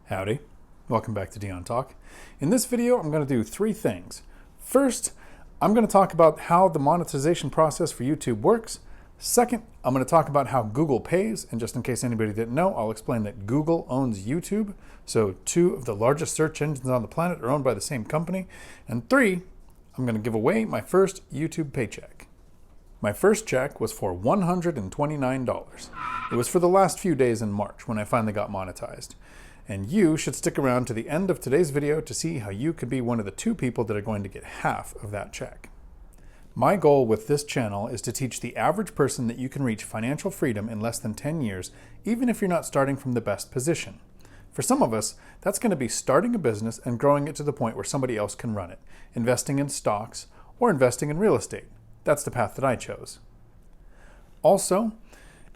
Howdy, welcome back to Dion Talk. In this video, I'm going to do three things. First, I'm going to talk about how the monetization process for YouTube works. Second, I'm going to talk about how Google pays, and just in case anybody didn't know, I'll explain that Google owns YouTube, so two of the largest search engines on the planet are owned by the same company. And three, I'm going to give away my first YouTube paycheck. My first check was for $129. It was for the last few days in March when I finally got monetized. And you should stick around to the end of today's video to see how you could be one of the two people that are going to get half of that check. My goal with this channel is to teach the average person that you can reach financial freedom in less than 10 years, even if you're not starting from the best position. For some of us, that's going to be starting a business and growing it to the point where somebody else can run it, investing in stocks or investing in real estate. That's the path that I chose. Also,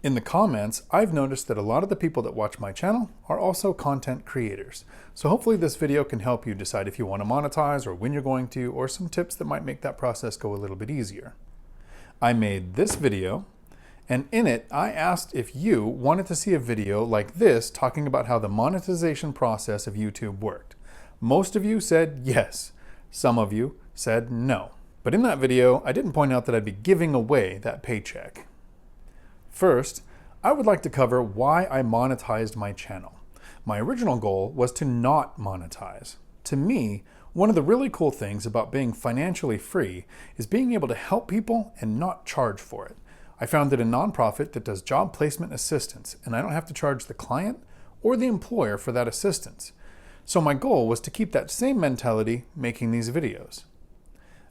in the comments, I've noticed that a lot of the people that watch my channel are also content creators. So hopefully this video can help you decide if you want to monetize or when you're going to, or some tips that might make that process go a little bit easier. I made this video, and in it, I asked if you wanted to see a video like this talking about how the monetization process of YouTube worked. Most of you said yes. Some of you said no. But in that video, I didn't point out that I'd be giving away that paycheck. First, I would like to cover why I monetized my channel. My original goal was to not monetize. To me, one of the really cool things about being financially free is being able to help people and not charge for it. I founded a nonprofit that does job placement assistance, and I don't have to charge the client or the employer for that assistance. So my goal was to keep that same mentality making these videos.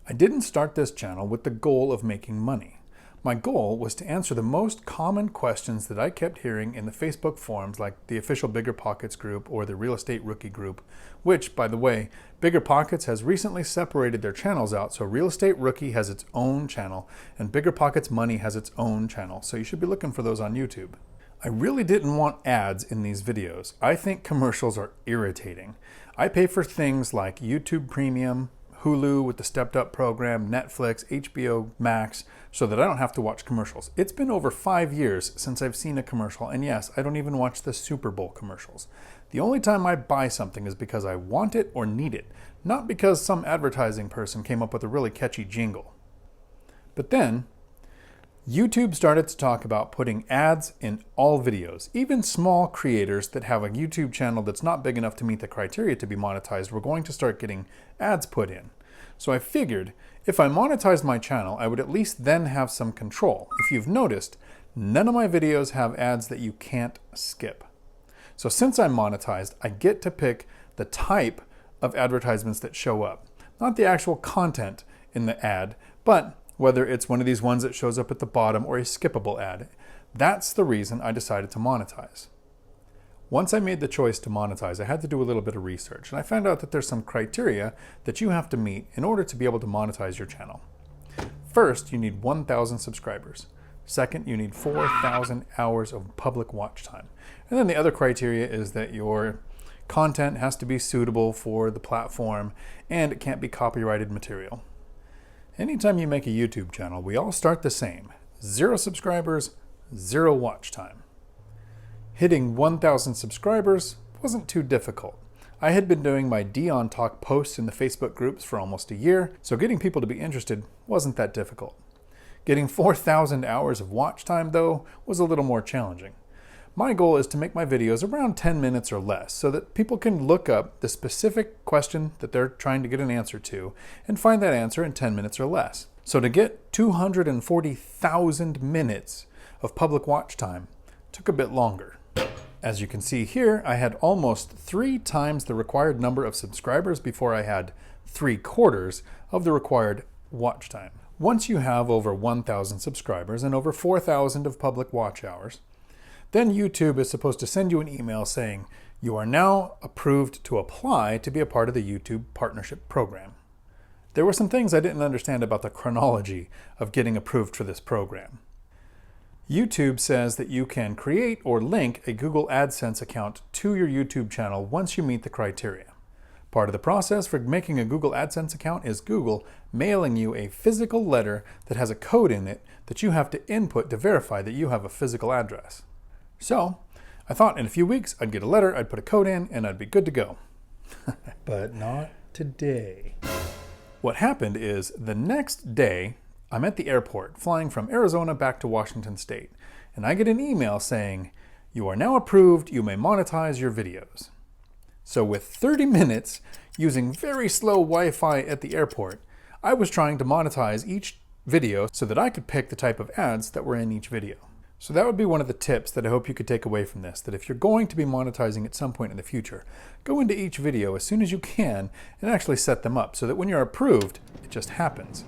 I didn't start this channel with the goal of making money. My goal was to answer the most common questions that I kept hearing in the Facebook forums like the official BiggerPockets group or the Real Estate Rookie group, which, by the way, BiggerPockets has recently separated their channels out, so Real Estate Rookie has its own channel and BiggerPockets Money has its own channel, so you should be looking for those on YouTube. I really didn't want ads in these videos. I think commercials are irritating. I pay for things like YouTube Premium, Hulu with the stepped up program, Netflix, HBO Max, so that I don't have to watch commercials. It's been over 5 years since I've seen a commercial, and yes, I don't even watch the Super Bowl commercials. The only time I buy something is because I want it or need it, not because some advertising person came up with a really catchy jingle. But then, YouTube started to talk about putting ads in all videos. Even small creators that have a YouTube channel that's not big enough to meet the criteria to be monetized were going to start getting ads put in. So I figured if I monetized my channel, I would at least then have some control. If you've noticed, none of my videos have ads that you can't skip. So since I'm monetized, I get to pick the type of advertisements that show up. Not the actual content in the ad, but whether it's one of these ones that shows up at the bottom or a skippable ad. That's the reason I decided to monetize. Once I made the choice to monetize, I had to do a little bit of research, and I found out that there's some criteria that you have to meet in order to be able to monetize your channel. First, you need 1,000 subscribers. Second, you need 4,000 hours of public watch time. And then the other criteria is that your content has to be suitable for the platform and it can't be copyrighted material. Anytime you make a YouTube channel, we all start the same. 0 subscribers, 0 watch time. Hitting 1,000 subscribers wasn't too difficult. I had been doing my Dion Talk posts in the Facebook groups for almost a year, so getting people to be interested wasn't that difficult. Getting 4,000 hours of watch time, though, was a little more challenging. My goal is to make my videos around 10 minutes or less so that people can look up the specific question that they're trying to get an answer to and find that answer in 10 minutes or less. So to get 240,000 minutes of public watch time took a bit longer. As you can see here, I had almost 3 times the required number of subscribers before I had 3/4 of the required watch time. Once you have over 1,000 subscribers and over 4,000 of public watch hours, then YouTube is supposed to send you an email saying, you are now approved to apply to be a part of the YouTube Partnership Program. There were some things I didn't understand about the chronology of getting approved for this program. YouTube says that you can create or link a Google AdSense account to your YouTube channel once you meet the criteria. Part of the process for making a Google AdSense account is Google mailing you a physical letter that has a code in it that you have to input to verify that you have a physical address. So I thought in a few weeks I'd get a letter, I'd put a code in, and I'd be good to go. But not today. What happened is the next day, I'm at the airport flying from Arizona back to Washington State, and I get an email saying, "You are now approved, you may monetize your videos." So with 30 minutes using very slow Wi-Fi at the airport, I was trying to monetize each video so that I could pick the type of ads that were in each video. So that would be one of the tips that I hope you could take away from this, that if you're going to be monetizing at some point in the future, go into each video as soon as you can and actually set them up so that when you're approved, it just happens.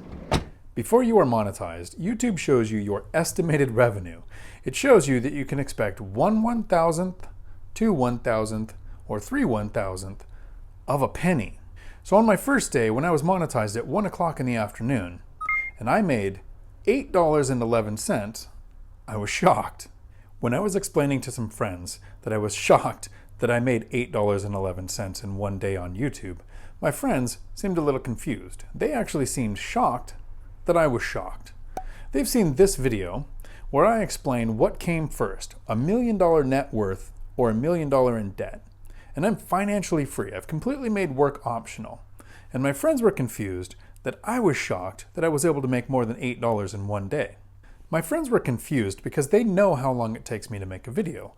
Before you are monetized, YouTube shows you your estimated revenue. It shows you that you can expect 1/1000th, 2/1000th, or 3/1000th of a penny. So on my first day, when I was monetized at 1 o'clock in the afternoon, and I made $8.11, I was shocked. When I was explaining to some friends that I was shocked that I made $8.11 in one day on YouTube, my friends seemed a little confused. They actually seemed shocked that I was shocked. They've seen this video where I explain what came first, $1 million net worth or $1 million in debt. And I'm financially free. I've completely made work optional. And my friends were confused that I was shocked that I was able to make more than $8 in one day. My friends were confused because they know how long it takes me to make a video.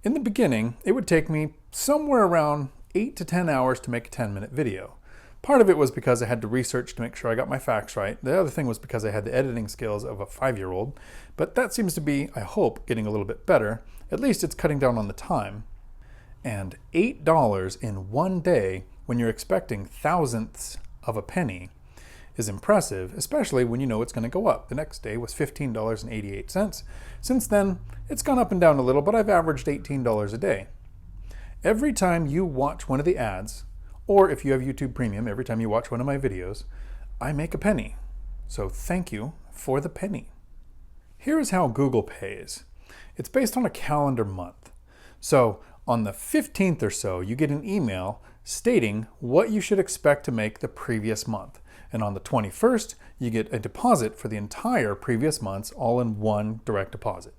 In the beginning, it would take me somewhere around 8 to 10 hours to make a 10-minute video. Part of it was because I had to research to make sure I got my facts right. The other thing was because I had the editing skills of a 5-year-old. But that seems to be, I hope, getting a little bit better. At least it's cutting down on the time. And $8 in one day when you're expecting thousandths of a penny is impressive, especially when you know it's going to go up. The next day was $15.88. Since then, it's gone up and down a little, but I've averaged $18 a day. Every time you watch one of the ads, or if you have YouTube Premium, every time you watch one of my videos, I make a penny. So thank you for the penny. Here's how Google pays. It's based on a calendar month. So on the 15th or so, you get an email stating what you should expect to make the previous month. And on the 21st, you get a deposit for the entire previous months all in one direct deposit.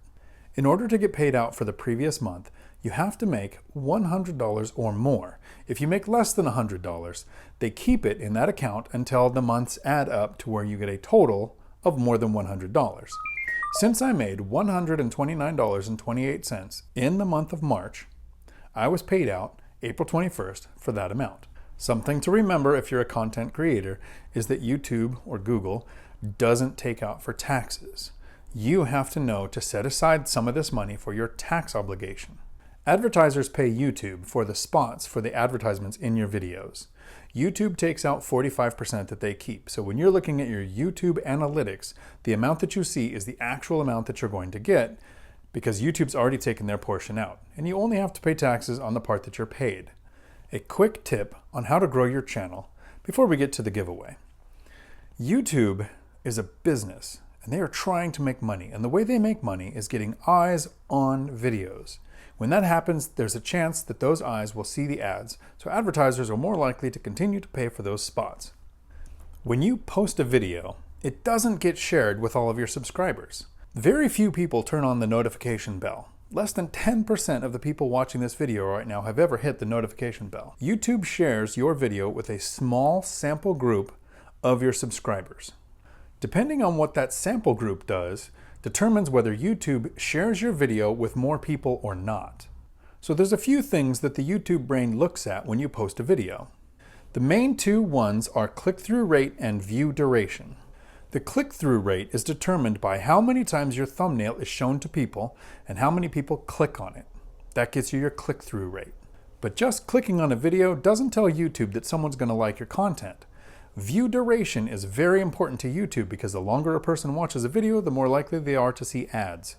In order to get paid out for the previous month, you have to make $100 or more. If you make less than $100, they keep it in that account until the months add up to where you get a total of more than $100. Since I made $129.28 in the month of March, I was paid out April 21st for that amount. Something to remember if you're a content creator is that YouTube or Google doesn't take out for taxes. You have to know to set aside some of this money for your tax obligation. Advertisers pay YouTube for the spots for the advertisements in your videos. YouTube takes out 45% that they keep. So when you're looking at your YouTube analytics, the amount that you see is the actual amount that you're going to get because YouTube's already taken their portion out. And you only have to pay taxes on the part that you're paid. A quick tip on how to grow your channel before we get to the giveaway. YouTube is a business and they are trying to make money. And the way they make money is getting eyes on videos. When that happens, there's a chance that those eyes will see the ads. So advertisers are more likely to continue to pay for those spots. When you post a video, it doesn't get shared with all of your subscribers. Very few people turn on the notification bell. Less than 10% of the people watching this video right now have ever hit the notification bell. YouTube shares your video with a small sample group of your subscribers. Depending on what that sample group does, determines whether YouTube shares your video with more people or not. So there's a few things that the YouTube brain looks at when you post a video. The main two ones are click-through rate and view duration. The click-through rate is determined by how many times your thumbnail is shown to people and how many people click on it. That gets you your click-through rate. But just clicking on a video doesn't tell YouTube that someone's going to like your content. View duration is very important to YouTube because the longer a person watches a video, the more likely they are to see ads.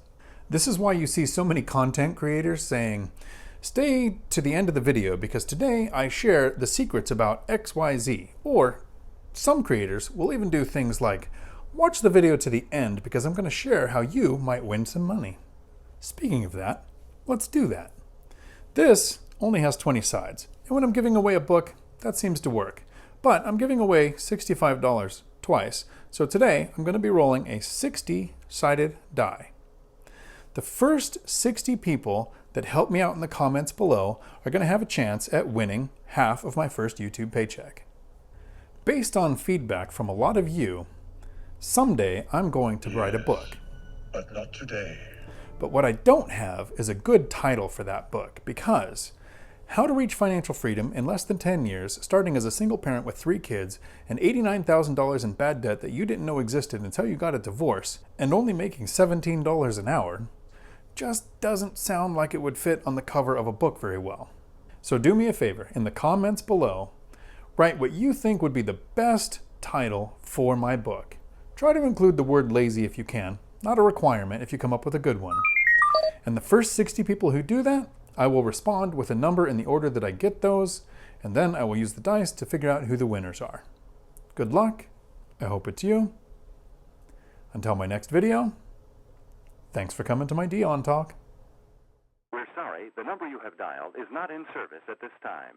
This is why you see so many content creators saying, "Stay to the end of the video because today I share the secrets about XYZ." Or some creators will even do things like, "Watch the video to the end because I'm going to share how you might win some money." Speaking of that, let's do that. This only has 20 sides, and when I'm giving away a book, that seems to work. But I'm giving away $65 twice, so today I'm going to be rolling a 60-sided die. The first 60 people that help me out in the comments below are going to have a chance at winning half of my first YouTube paycheck. Based on feedback from a lot of you, someday I'm going to write a book. But not today. But what I don't have is a good title for that book, because How to Reach Financial Freedom in Less Than 10 Years, starting as a single parent with 3 kids and $89,000 in bad debt that you didn't know existed until you got a divorce, and only making $17 an hour, just doesn't sound like it would fit on the cover of a book very well. So do me a favor, in the comments below, write what you think would be the best title for my book. Try to include the word lazy if you can, not a requirement if you come up with a good one. And the first 60 people who do that, I will respond with a number in the order that I get those, and then I will use the dice to figure out who the winners are. Good luck. I hope it's you. Until my next video, thanks for coming to my Dion Talk. We're sorry, the number you have dialed is not in service at this time.